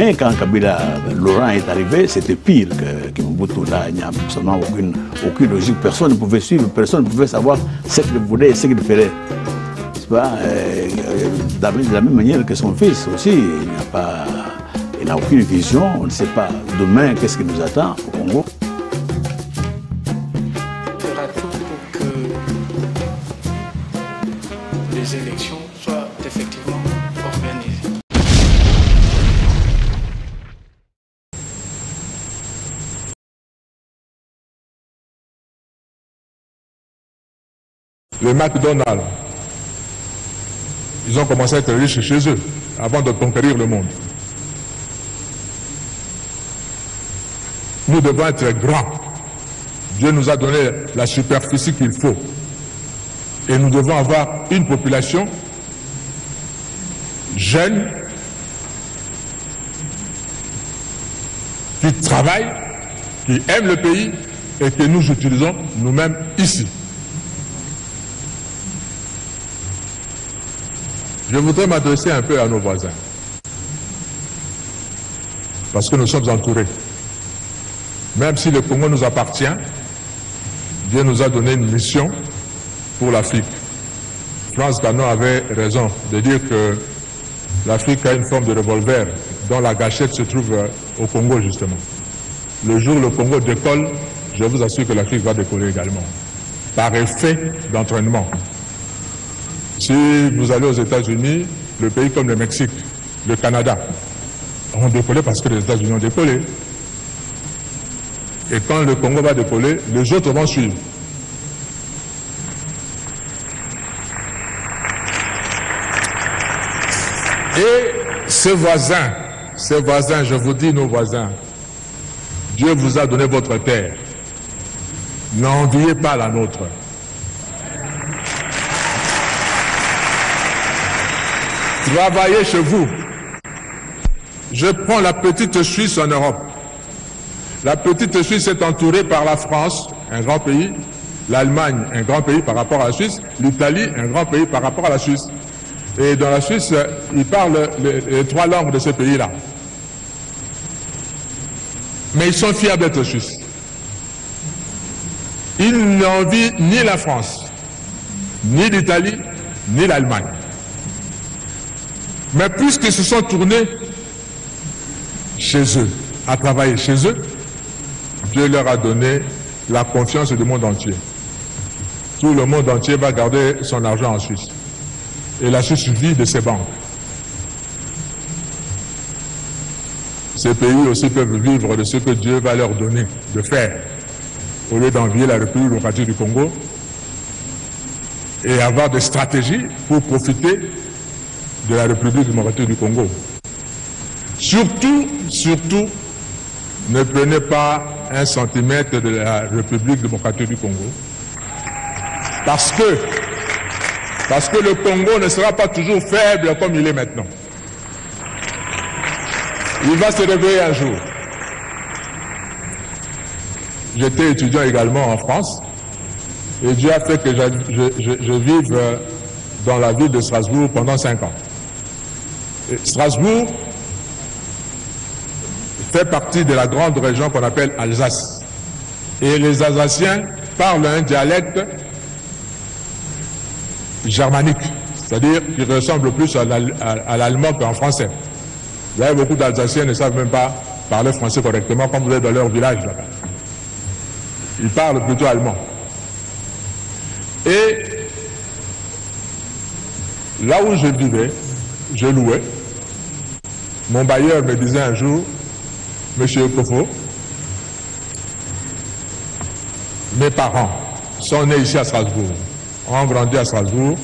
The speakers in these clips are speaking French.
Mais quand Kabila, Laurent est arrivé, c'était pire que Mobutu. Là, il n'y a absolument aucune logique. Personne ne pouvait suivre, personne ne pouvait savoir ce qu'il voulait et ce qu'il ferait. De la même manière que son fils aussi, il n'a aucune vision, on ne sait pas demain qu'est-ce qui nous attend au Congo. Fera tout pour que les élections soient effectivement organisées. Les McDonald's, ils ont commencé à être riches chez eux avant de conquérir le monde. Nous devons être grands. Dieu nous a donné la superficie qu'il faut. Et nous devons avoir une population jeune, qui travaille, qui aime le pays et que nous utilisons nous-mêmes ici. Je voudrais m'adresser un peu à nos voisins, parce que nous sommes entourés. Même si le Congo nous appartient, Dieu nous a donné une mission pour l'Afrique. France Canon avait raison de dire que l'Afrique a une forme de revolver dont la gâchette se trouve au Congo justement. Le jour où le Congo décolle, je vous assure que l'Afrique va décoller également, par effet d'entraînement. Si vous allez aux États-Unis, le pays comme le Mexique, le Canada, ont décollé parce que les États-Unis ont décollé. Et quand le Congo va décoller, les autres vont suivre. Et ces voisins, je vous dis nos voisins, Dieu vous a donné votre terre. N'enviez pas la nôtre. Travaillez chez vous. Je prends la petite Suisse en Europe. La petite Suisse est entourée par la France, un grand pays, l'Allemagne, un grand pays par rapport à la Suisse, l'Italie, un grand pays par rapport à la Suisse. Et dans la Suisse, ils parlent les trois langues de ce pays-là. Mais ils sont fiers d'être Suisses. Ils n'envient ni la France, ni l'Italie, ni l'Allemagne. Mais puisqu'ils se sont tournés chez eux, à travailler chez eux, Dieu leur a donné la confiance du monde entier. Tout le monde entier va garder son argent en Suisse. Et la Suisse vit de ses banques. Ces pays aussi peuvent vivre de ce que Dieu va leur donner de faire, au lieu d'envier la République démocratique du Congo et avoir des stratégies pour profiter de la République démocratique du Congo. Surtout, ne prenez pas un centimètre de la République démocratique du Congo. Parce que le Congo ne sera pas toujours faible comme il est maintenant. Il va se réveiller un jour. J'étais étudiant également en France et Dieu a fait que je vive dans la ville de Strasbourg pendant 5 ans. Et Strasbourg fait partie de la grande région qu'on appelle Alsace. Et les Alsaciens parlent un dialecte germanique, c'est-à-dire qui ressemble plus à l'allemand qu'en français. Vous avez beaucoup d'Alsaciens qui ne savent même pas parler français correctement, comme vous êtes dans leur village là-bas. Ils parlent plutôt allemand. Et là où je vivais, je louais. Mon bailleur me disait un jour, Monsieur Kofo, mes parents sont nés ici à Strasbourg, ont grandi à Strasbourg.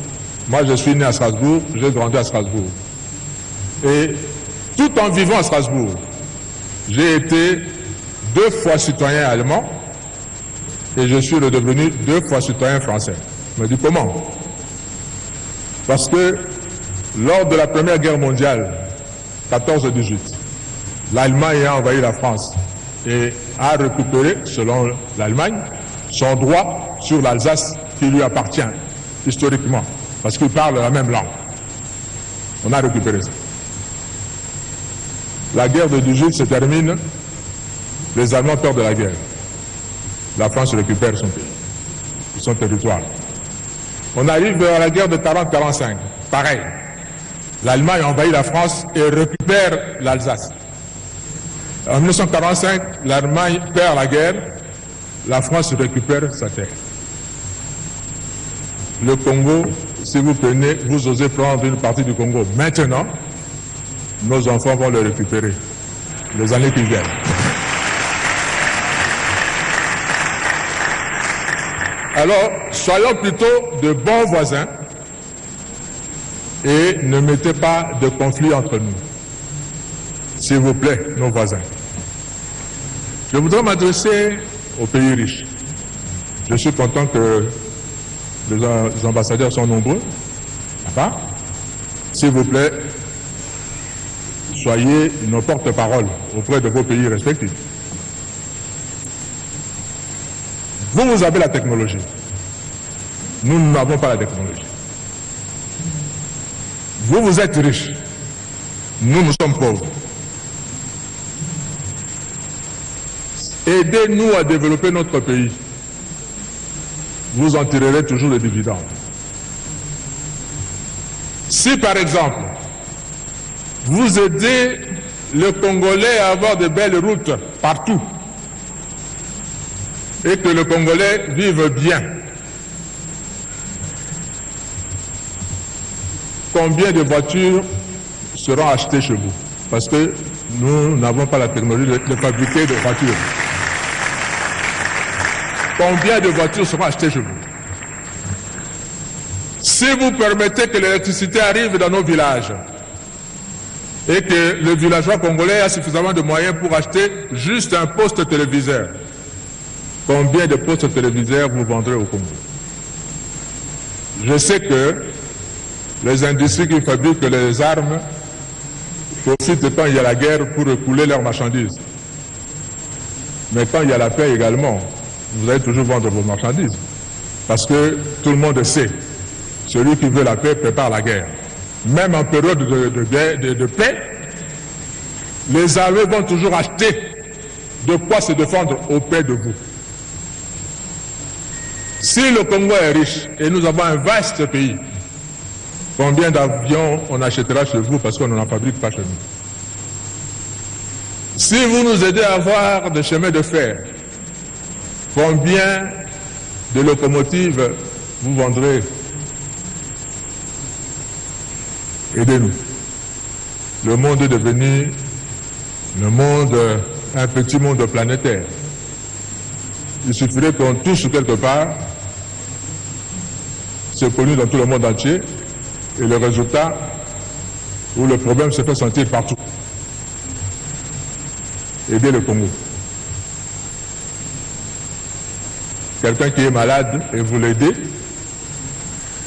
Moi, je suis né à Strasbourg, j'ai grandi à Strasbourg. Et tout en vivant à Strasbourg, j'ai été 2 fois citoyen allemand et je suis redevenu 2 fois citoyen français. Je me dis comment? Parce que lors de la Première Guerre mondiale, 14-18, l'Allemagne a envahi la France et a récupéré, selon l'Allemagne, son droit sur l'Alsace qui lui appartient historiquement, parce qu'il parle la même langue. On a récupéré ça. La guerre de 18 se termine, les Allemands perdent la guerre. La France récupère son pays, son territoire. On arrive à la guerre de 40-45, pareil. L'Allemagne envahit la France et récupère l'Alsace. En 1945, l'Allemagne perd la guerre, la France récupère sa terre. Le Congo, si vous prenez, vous osez prendre une partie du Congo maintenant, nos enfants vont le récupérer les années qui viennent. Alors, soyons plutôt de bons voisins et ne mettez pas de conflit entre nous. S'il vous plaît, nos voisins. Je voudrais m'adresser aux pays riches. Je suis content que les ambassadeurs sont nombreux. Enfin, s'il vous plaît, soyez nos porte-parole auprès de vos pays respectifs. Vous avez la technologie. Nous n'avons pas la technologie. Vous êtes riches. Nous sommes pauvres. Aidez-nous à développer notre pays. Vous en tirerez toujours les dividendes. Si par exemple, vous aidez le Congolais à avoir de belles routes partout, et que le Congolais vive bien, combien de voitures seront achetées chez vous? Parce que nous n'avons pas la technologie de fabriquer des voitures. Combien de voitures seront achetées chez vous? Si vous permettez que l'électricité arrive dans nos villages et que le villageois congolais a suffisamment de moyens pour acheter juste un poste téléviseur, combien de postes téléviseurs vous vendrez au Congo? Je sais que les industries qui fabriquent les armes profitent quand il y a la guerre pour écouler leurs marchandises. Mais quand il y a la paix également, vous allez toujours vendre vos marchandises. Parce que tout le monde sait, celui qui veut la paix prépare la guerre. Même en période de paix, les armées vont toujours acheter de quoi se défendre auprès de vous. Si le Congo est riche et nous avons un vaste pays, combien d'avions on achètera chez vous parce qu'on n'en fabrique pas chez nous? Si vous nous aidez à avoir des chemins de fer, combien de locomotives vous vendrez? Aidez-nous. Le monde est devenu un petit monde planétaire. Il suffirait qu'on touche quelque part, c'est connu dans tout le monde entier, et le résultat, où le problème se fait sentir partout. Aidez le Congo. Quelqu'un qui est malade et vous l'aidez,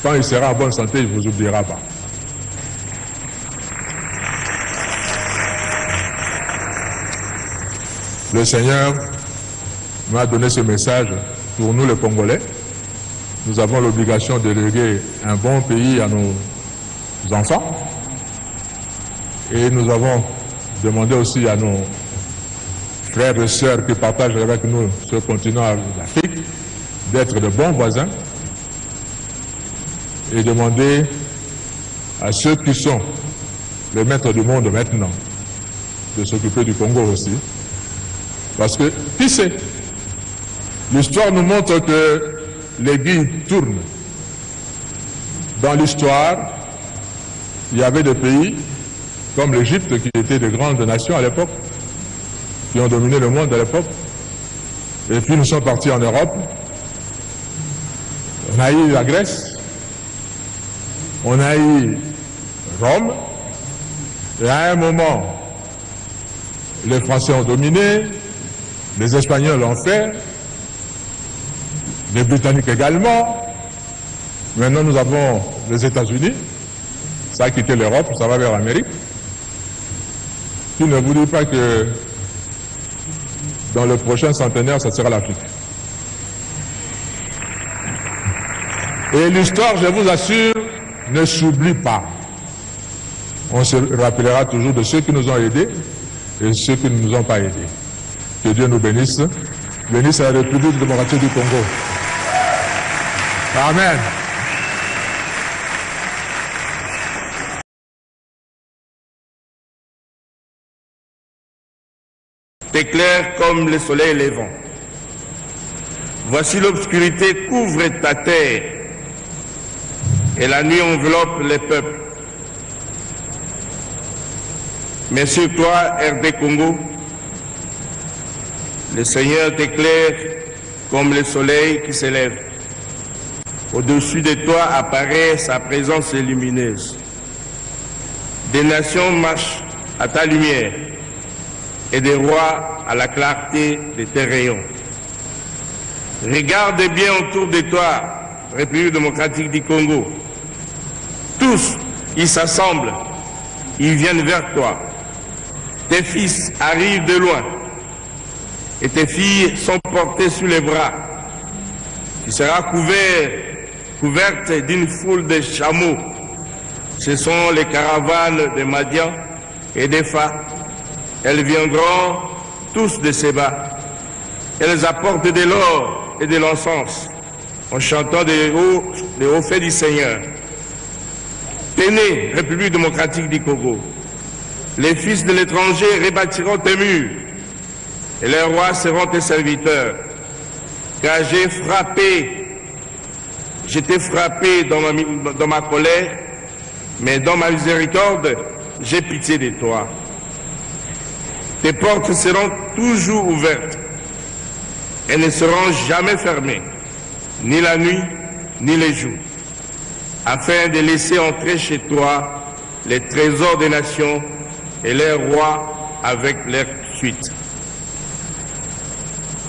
quand il sera en bonne santé, il ne vous oubliera pas. Le Seigneur m'a donné ce message pour nous les Congolais. Nous avons l'obligation de léguer un bon pays à nos enfants. Et nous avons demandé aussi à nos frères et sœurs qui partagent avec nous ce continent d'Afrique d'être de bons voisins et demander à ceux qui sont les maîtres du monde maintenant de s'occuper du Congo aussi. Parce que, qui sait, l'histoire nous montre que l'aiguille tourne. Dans l'histoire, il y avait des pays comme l'Égypte qui étaient de grandes nations à l'époque, qui ont dominé le monde à l'époque. Et puis nous sommes partis en Europe. On a eu la Grèce, on a eu Rome, et à un moment, les Français ont dominé, les Espagnols l'ont fait, les Britanniques également. Maintenant, nous avons les États-Unis. Ça a quitté l'Europe, ça va vers l'Amérique. Qui ne vous dit pas que dans le prochain centenaire, ça sera l'Afrique. Et l'histoire, je vous assure, ne s'oublie pas. On se rappellera toujours de ceux qui nous ont aidés et ceux qui ne nous ont pas aidés. Que Dieu nous bénisse. Bénisse la République démocratique du Congo. Amen. T'éclaires comme le soleil levant. Voici l'obscurité couvre ta terre et la nuit enveloppe les peuples. Mais sur toi, RD Congo, le Seigneur t'éclaire comme le soleil qui s'élève. Au-dessus de toi apparaît sa présence lumineuse. Des nations marchent à ta lumière et des rois à la clarté de tes rayons. Regarde bien autour de toi, République démocratique du Congo. Tous, ils s'assemblent, ils viennent vers toi. Tes fils arrivent de loin et tes filles sont portées sous les bras. Tu seras couverte d'une foule de chameaux. Ce sont les caravanes de Madian et d'Epha. Elles viendront tous de Séba. Elles apportent de l'or et de l'encens en chantant des hauts faits du Seigneur. Tenez, République démocratique du Congo, les fils de l'étranger rebâtiront tes murs et les rois seront tes serviteurs. Car j'étais frappé dans ma colère, mais dans ma miséricorde, j'ai pitié de toi. Tes portes seront toujours ouvertes et ne seront jamais fermées, ni la nuit, ni les jours, afin de laisser entrer chez toi les trésors des nations et les rois avec leur suite.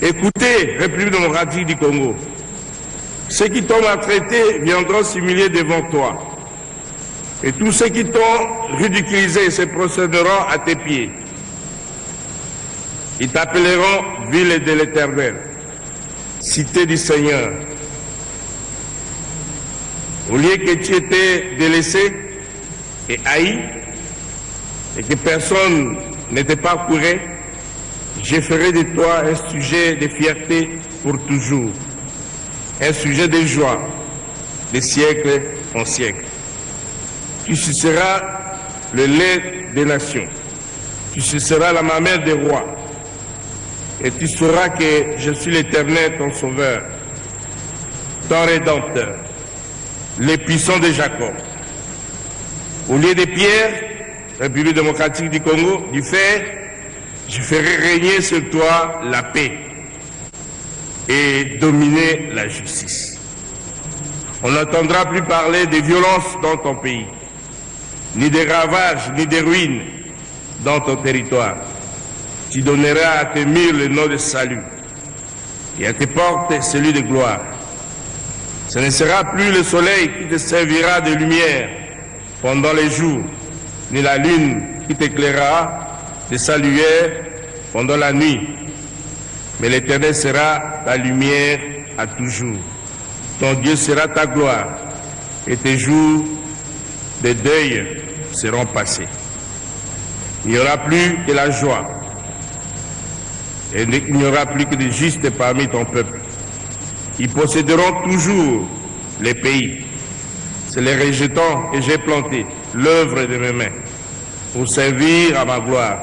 Écoutez, République démocratique du Congo, ceux qui t'ont maltraité viendront s'humilier devant toi, et tous ceux qui t'ont ridiculisé se procéderont à tes pieds. Ils t'appelleront ville de l'Éternel, cité du Seigneur. Au lieu que tu étais délaissé et haï, et que personne n'était pas couru, je ferai de toi un sujet de fierté pour toujours, un sujet de joie, de siècle en siècle. Tu seras le lait des nations, tu seras la mamelle des rois, et tu sauras que je suis l'Éternel, ton sauveur, ton rédempteur, le puissant de Jacob. Au lieu des pierres, République démocratique du Congo, du fer, je ferai régner sur toi la paix et dominer la justice. On n'entendra plus parler de violence dans ton pays, ni de ravages, ni de ruines dans ton territoire. Tu donneras à tes murs le nom de salut et à tes portes celui de gloire. Ce ne sera plus le soleil qui te servira de lumière pendant les jours, ni la lune qui t'éclairera de sa lumière pendant la nuit. Mais l'Éternel sera ta lumière à toujours. Ton Dieu sera ta gloire et tes jours de deuil seront passés. Il n'y aura plus que la joie et il n'y aura plus que des justes parmi ton peuple. Ils posséderont toujours les pays. C'est les rejetants que j'ai plantés, l'œuvre de mes mains, pour servir à ma gloire.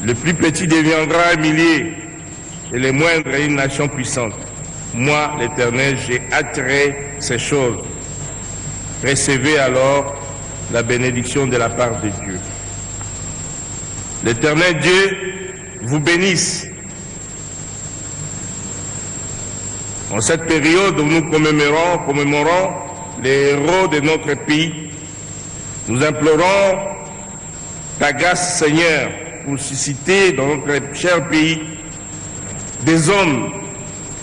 Le plus petit deviendra un millier et le moindre une nation puissante. Moi, l'Éternel, j'ai attiré ces choses. Recevez alors la bénédiction de la part de Dieu. L'Éternel Dieu vous bénisse. En cette période où nous commémorons les héros de notre pays, nous implorons ta grâce, Seigneur, pour susciter dans notre cher pays des hommes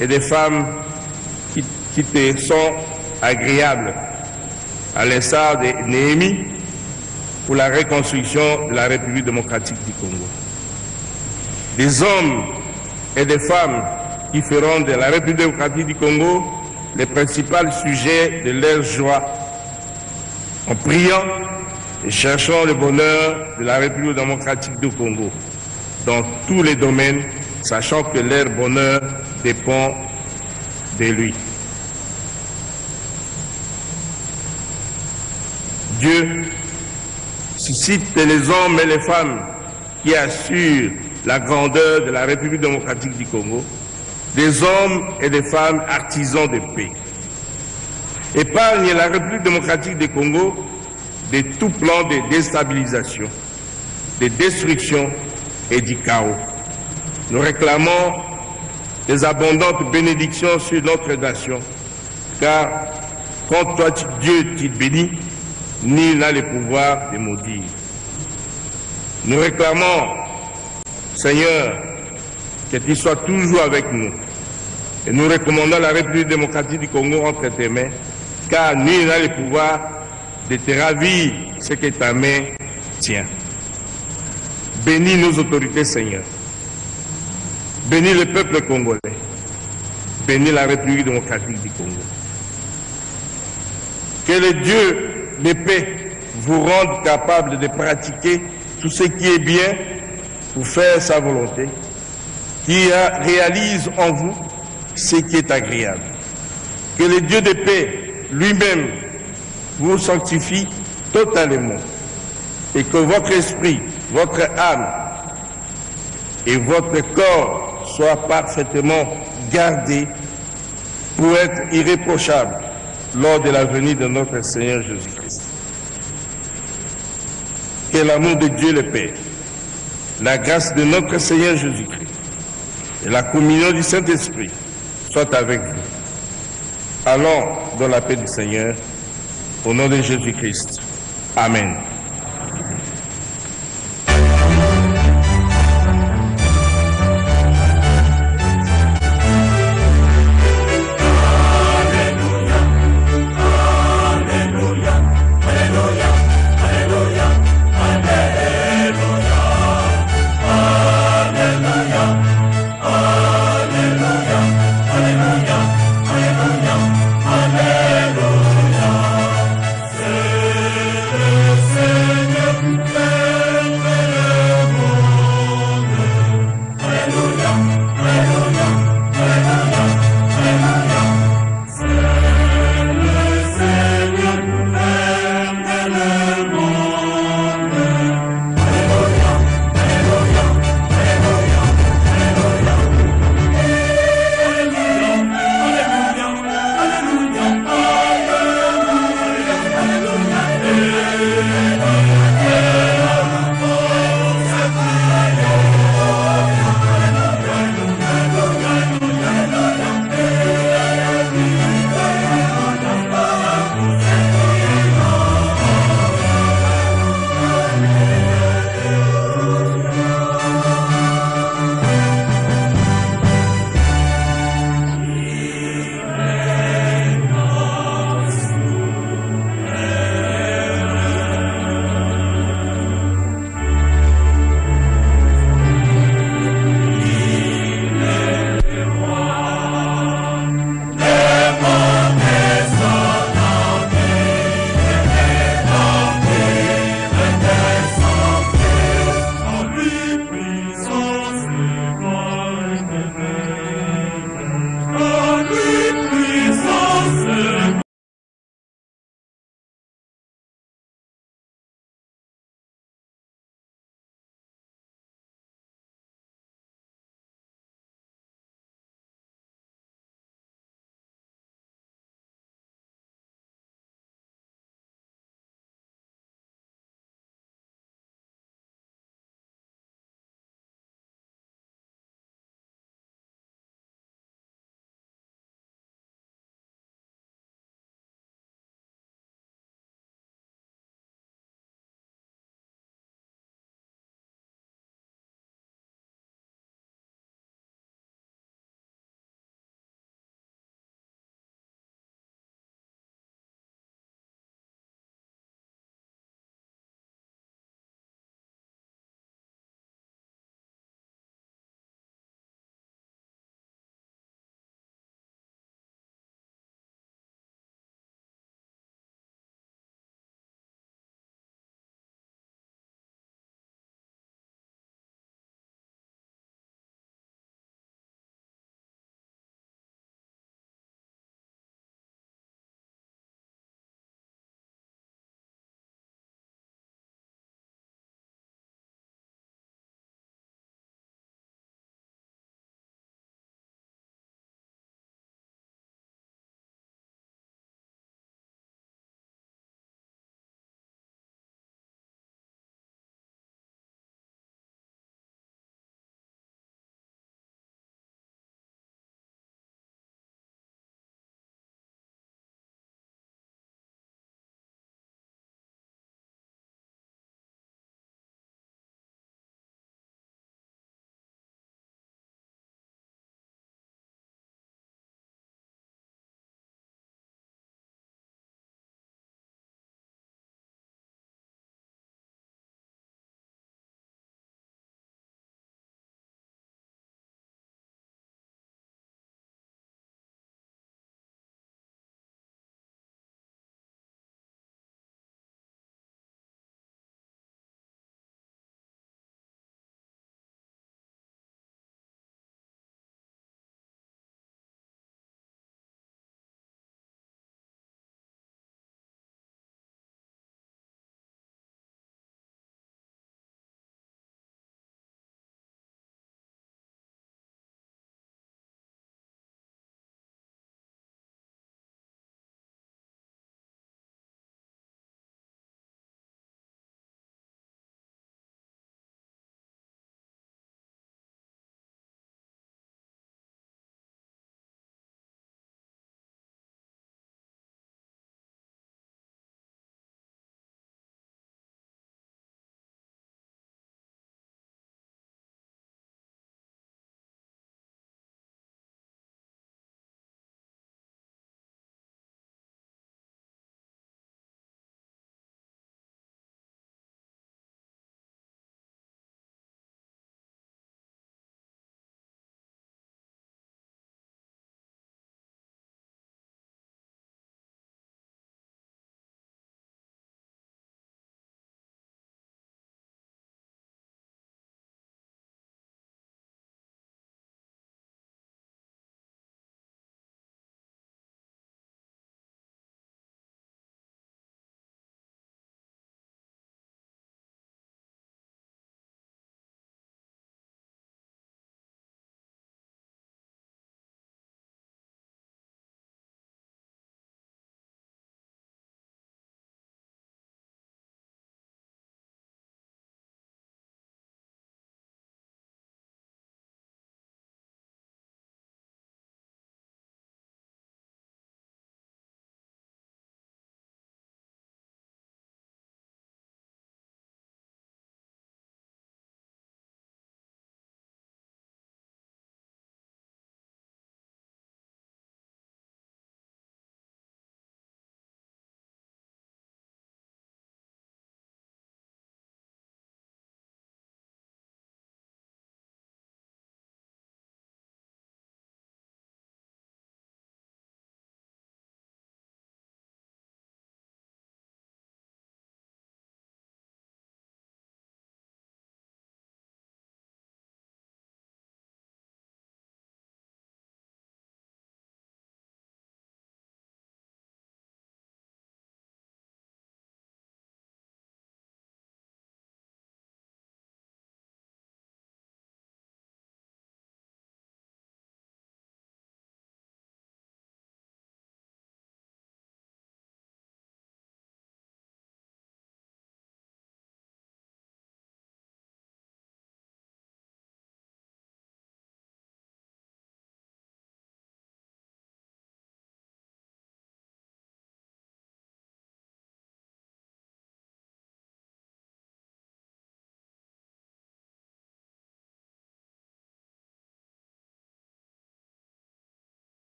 et des femmes qui te sont agréables, à l'instar de Néhémie, pour la reconstruction de la République démocratique du Congo. Des hommes et des femmes qui feront de la République démocratique du Congo le principal sujet de leur joie, en priant et cherchant le bonheur de la République démocratique du Congo. dans tous les domaines, sachant que leur bonheur dépend de lui. Dieu suscite les hommes et les femmes qui assurent la grandeur de la République démocratique du Congo, des hommes et des femmes artisans de paix. Épargne la République démocratique du Congo de tout plan de déstabilisation, de destruction et du chaos. Nous réclamons des abondantes bénédictions sur notre nation, car quand toi, Dieu, tu bénis, nul n'a le pouvoir de maudire. Nous réclamons, Seigneur, que tu sois toujours avec nous. Et nous recommandons la République démocratique du Congo entre tes mains, car nul n'a le pouvoir de te ravir ce que ta main tient. Bénis nos autorités, Seigneur. Bénis le peuple congolais. Bénis la République démocratique du Congo. Que le Dieu de paix vous rende capable de pratiquer tout ce qui est bien pour faire sa volonté, qui réalise en vous ce qui est agréable. Que le Dieu de paix lui-même vous sanctifie totalement et que votre esprit, votre âme et votre corps soient parfaitement gardés pour être irréprochables lors de la venue de notre Seigneur Jésus-Christ. Que l'amour de Dieu le Père, la grâce de notre Seigneur Jésus-Christ et la communion du Saint-Esprit soient avec vous. Allons dans la paix du Seigneur, au nom de Jésus-Christ. Amen.